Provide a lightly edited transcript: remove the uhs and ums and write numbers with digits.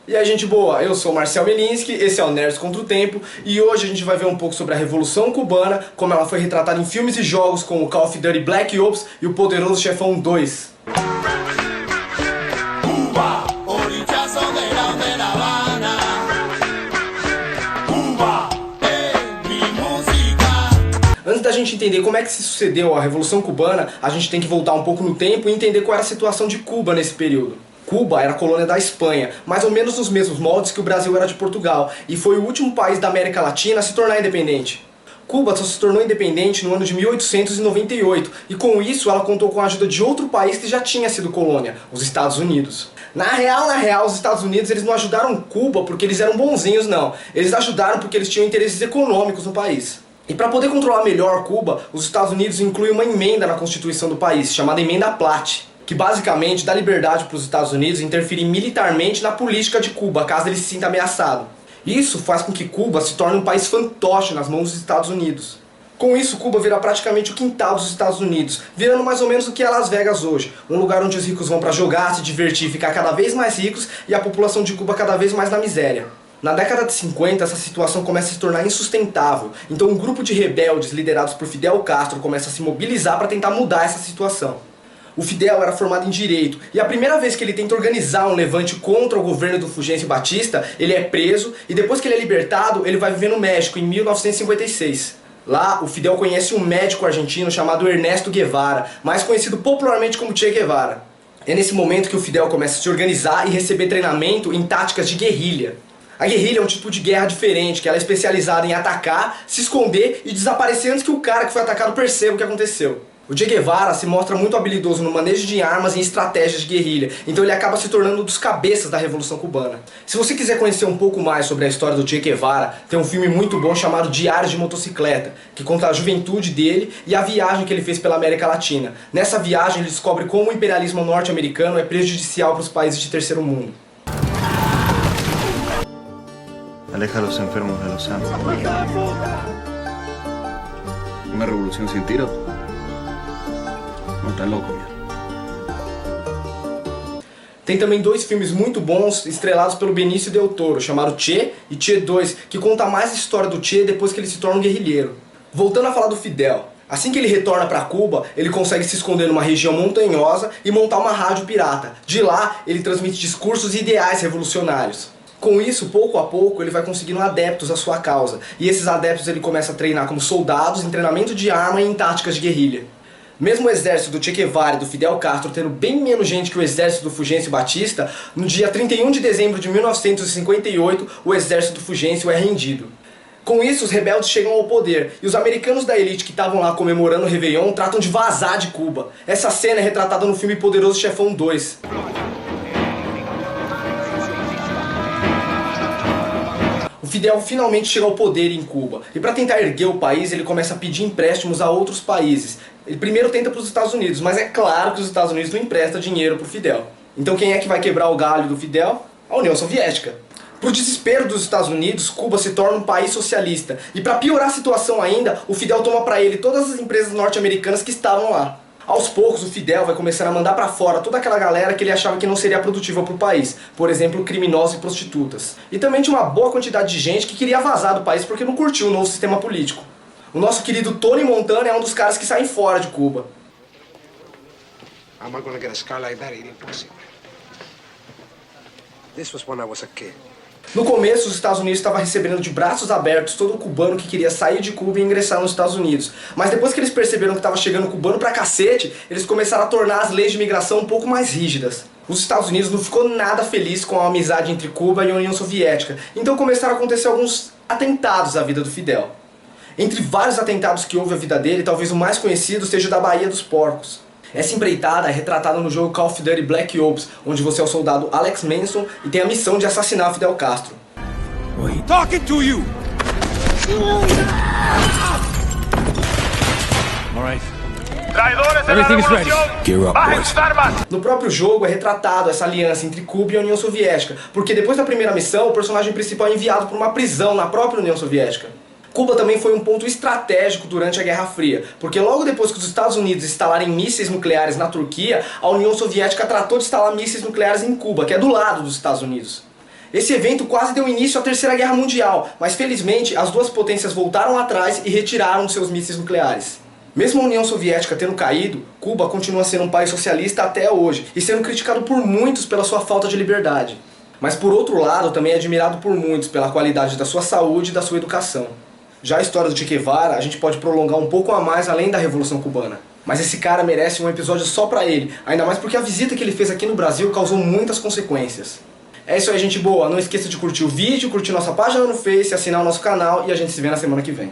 E aí, gente boa, eu sou Marcel Melinsky, esse é o Nerds contra o Tempo, e hoje a gente vai ver um pouco sobre a Revolução Cubana, como ela foi retratada em filmes e jogos como o Call of Duty Black Ops e o Poderoso Chefão 2. Antes da gente entender como é que se sucedeu a Revolução Cubana, a gente tem que voltar um pouco no tempo e entender qual era a situação de Cuba nesse período. Cuba era colônia da Espanha, mais ou menos nos mesmos moldes que o Brasil era de Portugal, e foi o último país da América Latina a se tornar independente. Cuba só se tornou independente no ano de 1898, e com isso ela contou com a ajuda de outro país que já tinha sido colônia, os Estados Unidos. Na real, os Estados Unidos eles não ajudaram Cuba porque eles eram bonzinhos, não. Eles ajudaram porque eles tinham interesses econômicos no país. E para poder controlar melhor Cuba, os Estados Unidos incluem uma emenda na Constituição do país, chamada Emenda Platt, que basicamente dá liberdade para os Estados Unidos interferir militarmente na política de Cuba, caso ele se sinta ameaçado. Isso faz com que Cuba se torne um país fantoche nas mãos dos Estados Unidos. Com isso, Cuba vira praticamente o quintal dos Estados Unidos, virando mais ou menos o que é Las Vegas hoje, um lugar onde os ricos vão para jogar, se divertir e ficar cada vez mais ricos, e a população de Cuba cada vez mais na miséria. Na década de 50, essa situação começa a se tornar insustentável, então um grupo de rebeldes liderados por Fidel Castro começa a se mobilizar para tentar mudar essa situação. O Fidel era formado em Direito, e a primeira vez que ele tenta organizar um levante contra o governo do Fulgêncio Batista, ele é preso, e depois que ele é libertado, ele vai viver no México, em 1956. Lá, o Fidel conhece um médico argentino chamado Ernesto Guevara, mais conhecido popularmente como Che Guevara. É nesse momento que o Fidel começa a se organizar e receber treinamento em táticas de guerrilha. A guerrilha é um tipo de guerra diferente, que ela é especializada em atacar, se esconder e desaparecer antes que o cara que foi atacado perceba o que aconteceu. O Che Guevara se mostra muito habilidoso no manejo de armas e em estratégias de guerrilha, então ele acaba se tornando um dos cabeças da Revolução Cubana. Se você quiser conhecer um pouco mais sobre a história do Che Guevara, tem um filme muito bom chamado Diários de Motocicleta, que conta a juventude dele e a viagem que ele fez pela América Latina. Nessa viagem ele descobre como o imperialismo norte-americano é prejudicial para os países de terceiro mundo. Aleja a los enfermos de los sanos. Una revolución sin tiro. No, tá louco, meu. Tem também dois filmes muito bons estrelados pelo Benício Del Toro, chamado Che e Che 2, que conta mais a história do Che depois que ele se torna um guerrilheiro. Voltando a falar do Fidel, assim que ele retorna para Cuba, ele consegue se esconder numa região montanhosa e montar uma rádio pirata. De lá, ele transmite discursos e ideais revolucionários. Com isso, pouco a pouco, ele vai conseguindo adeptos à sua causa, e esses adeptos ele começa a treinar como soldados, em treinamento de arma e em táticas de guerrilha. Mesmo o exército do Che Guevara e do Fidel Castro tendo bem menos gente que o exército do Fulgêncio Batista, no dia 31 de dezembro de 1958, o exército do Fulgêncio é rendido. Com isso, os rebeldes chegam ao poder, e os americanos da elite que estavam lá comemorando o Réveillon tratam de vazar de Cuba. Essa cena é retratada no filme Poderoso Chefão 2. O Fidel finalmente chega ao poder em Cuba, e para tentar erguer o país, ele começa a pedir empréstimos a outros países. Ele primeiro tenta para os Estados Unidos, mas é claro que os Estados Unidos não emprestam dinheiro para o Fidel. Então quem é que vai quebrar o galho do Fidel? A União Soviética. Para o desespero dos Estados Unidos, Cuba se torna um país socialista, e para piorar a situação ainda, o Fidel toma para ele todas as empresas norte-americanas que estavam lá. Aos poucos, o Fidel vai começar a mandar para fora toda aquela galera que ele achava que não seria produtiva para o país, por exemplo, criminosos e prostitutas. E também tinha uma boa quantidade de gente que queria vazar do país porque não curtiu o novo sistema político. O nosso querido Tony Montana é um dos caras que saem fora de Cuba. I'm not gonna get a scar like that, ain't impossible. This was when I was a kid. No começo, os Estados Unidos estavam recebendo de braços abertos todo cubano que queria sair de Cuba e ingressar nos Estados Unidos. Mas depois que eles perceberam que estava chegando cubano pra cacete, eles começaram a tornar as leis de imigração um pouco mais rígidas. Os Estados Unidos não ficou nada feliz com a amizade entre Cuba e a União Soviética, então começaram a acontecer alguns atentados à vida do Fidel. Entre vários atentados que houve à vida dele, talvez o mais conhecido seja o da Baía dos Porcos. Essa empreitada é retratada no jogo Call of Duty Black Ops, onde você é o soldado Alex Manson e tem a missão de assassinar Fidel Castro. Talking to you. All right. Everything is ready. Gear up, boys. No próprio jogo é retratado essa aliança entre Cuba e a União Soviética, porque depois da primeira missão, o personagem principal é enviado para uma prisão na própria União Soviética. Cuba também foi um ponto estratégico durante a Guerra Fria, porque logo depois que os Estados Unidos instalarem mísseis nucleares na Turquia, a União Soviética tratou de instalar mísseis nucleares em Cuba, que é do lado dos Estados Unidos. Esse evento quase deu início à Terceira Guerra Mundial, mas felizmente as duas potências voltaram atrás e retiraram seus mísseis nucleares. Mesmo a União Soviética tendo caído, Cuba continua sendo um país socialista até hoje e sendo criticado por muitos pela sua falta de liberdade. Mas por outro lado, também é admirado por muitos pela qualidade da sua saúde e da sua educação. Já a história do Che Guevara, a gente pode prolongar um pouco a mais além da Revolução Cubana. Mas esse cara merece um episódio só pra ele, ainda mais porque a visita que ele fez aqui no Brasil causou muitas consequências. É isso aí, gente boa. Não esqueça de curtir o vídeo, curtir nossa página no Face, assinar o nosso canal e a gente se vê na semana que vem.